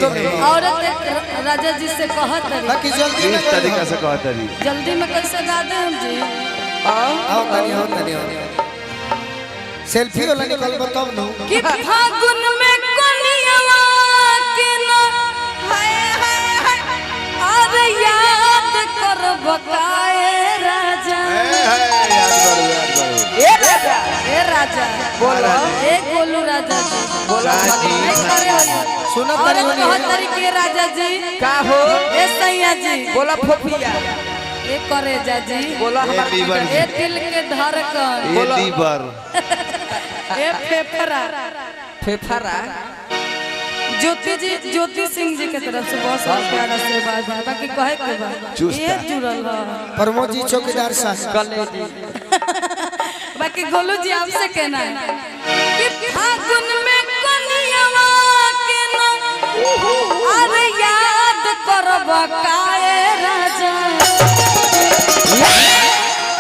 Photo में औरत राजा जी से कहत रही बाकी जल्दी इस तरीका से कहता जी जल्दी में कैसे गा दे हम जी आओ तनी सेल्फी वाला निकल बताओ नो कि फागुन में कनियावा के ना हाय हाय हाय अरे याद कर बकाए राजा ए राजा बोलो ए गोलू राजा जी बोलो सुनो और कहतरी के राजा जी का हो ए सैया जी बोला फोफिया ए करे जा जी बोला हमार लीवर ए दिल के धड़कन ये लीवर ए फेफड़ा फेफड़ा ज्योति सिंह जी के तरफ से बहुत सारा प्यार आशीर्वाद है बाकी कहे के बा ये जुड़ल है प्रमोद जी चौकीदार साहब कलेजी बाकी गोलू जी आपसे कहना है कि फागुन में कनियावा के ना अरे याद करब काए राजा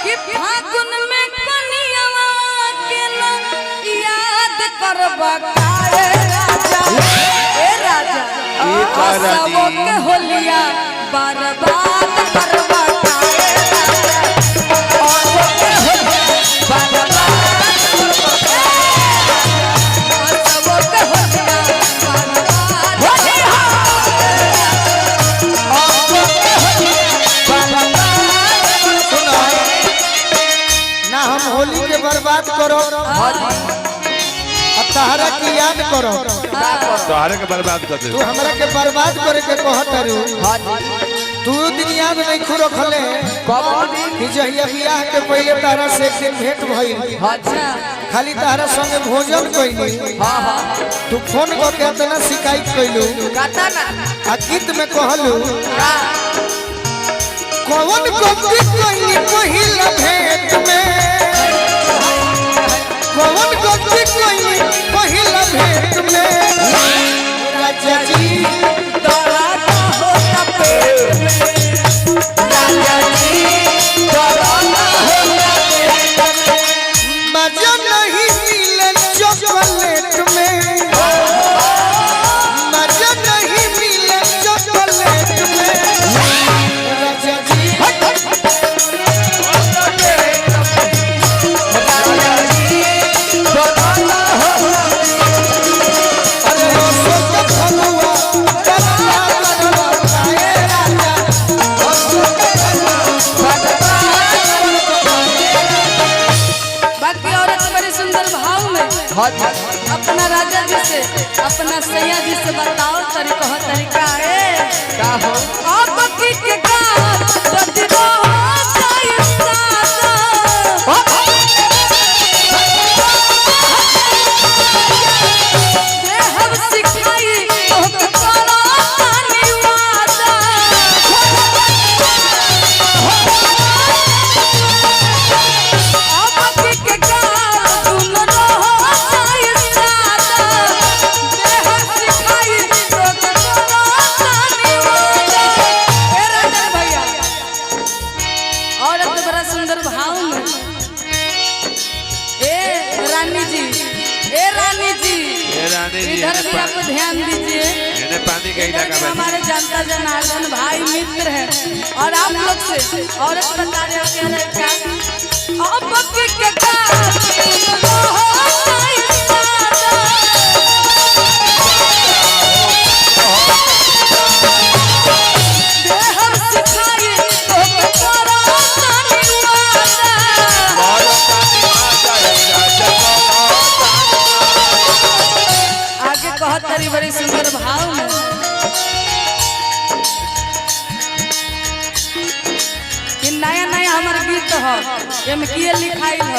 कि फागुन में कनियावा के ना याद करब काए राजा ए राजा सबो के होलिया बर्बाद करब काए राजा सबो के होलिया ना हम होली के बर्बाद करो अब तहरा की याद करो तोहरे के बर्बाद कर दे तू हमरा के बर्बाद करे के कहत रू तू दिन याद नहीं खुरो खले कि जहिया बियाह के पहले तारा से एक दिन भेंट भइल अच्छा खाली तारा संगे भोजन कइली तू फोन को के तना शिकायत कइलू काटा ना आ गीत में कहलू कौन गलती कइली पहिला भेंट में कौन गलती कइली पहिला भेंट में राजा जी तोरा का होता पेट में राजा जी तोरा का होता पेट में मजा नहीं मिले चॉकलेट में मजा नहीं मिले चॉकलेट में राजा जी राजा जी तोरा का होता अरे रसों का फलुआ कलवा कलवा खाए राजा बाकी औरत बड़े सुंदर भाव में अपना राजा जी से अपना सैया जी से बताओ तरीका है का हो अब की के का बदलो जाए सादा दे हम सिखाई तो करो तानी वादा अब की के का तुम रहो जाए सादा दे हम सिखाई तो करो तानी वादा ए राजा भैया औरत बड़ा सुंदर भाव में ए रानी जी ये रानी जी इधर भी आप ध्यान दीजिए मैंने पानी का इधर इलाका भी हमारे जनता जनार्दन भाई मित्र है और आप लोग से औरत बता रहे हो कह रहे क्या अब के का तुम हो जाए सादा दे हम सिखाई तो करो तानी वादा आगे कहत तारी बड़ी सुंदर भाव में कि नया नया हमार गीत ह एमे किए लिखाई ह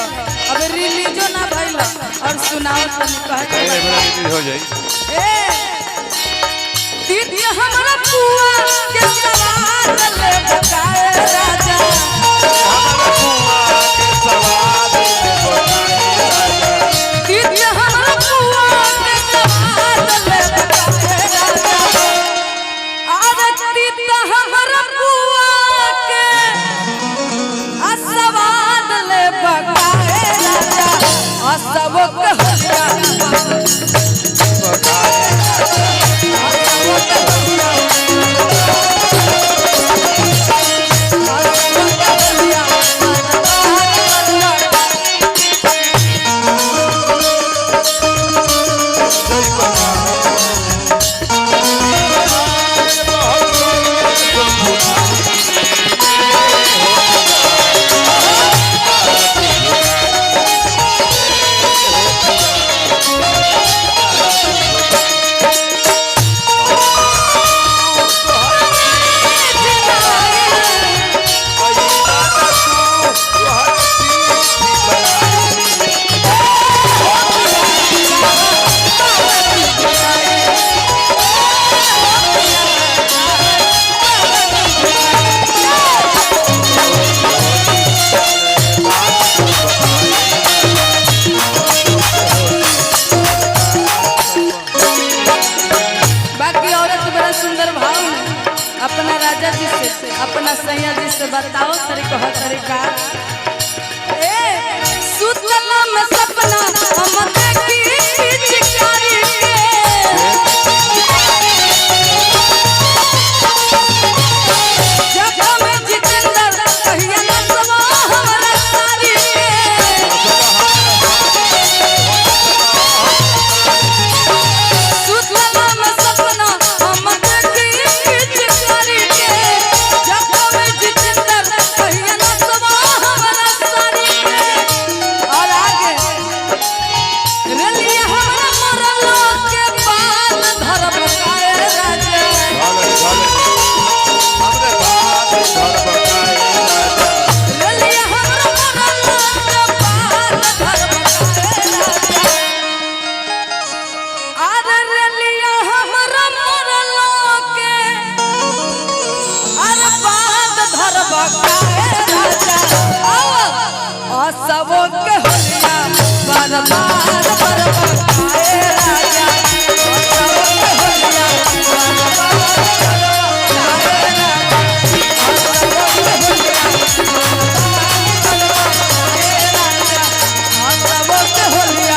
अब रिलीजो ना भइल और सुनाओ तनी कहत हो जाए ए दीदी हमरा पुआ के सवाद ले बकाए राजा दीदी हमरा पुआ के सवाद ले बकाए राजा अरे दीदी हमरा पुआ के सवाद ले बकाए राजा सब के होलिया बड़ा सुंदर भाव में अपना राजा जी से अपना सैया जी से बताओ तरीका सुतला में सपना हम देखी चिकारी जब में जितेंद्र कहिया ना सवा हमरा सारी सुतला में सपना हम देखी चिकारी जब में जितेंद्र कहिया ना सवा हमरा सारी और आगे रलिया हमरा मरलो के बाल धरब काए राजा हमरे बात घर बकाए राजा रलिया हमरा मरलो के बाल धरब काए राजा अरे रलिया हमरा मरलो के अरे बाल धरब काए राजा आओ सबो के होलिया बर्बाद बर्बाद काए राजा सबो के होलिया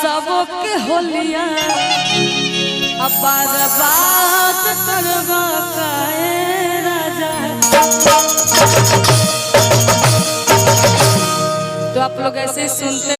सबो के होलिया बर्बाद करवा काए राजा। तो आप लोग ऐसे ही सुनते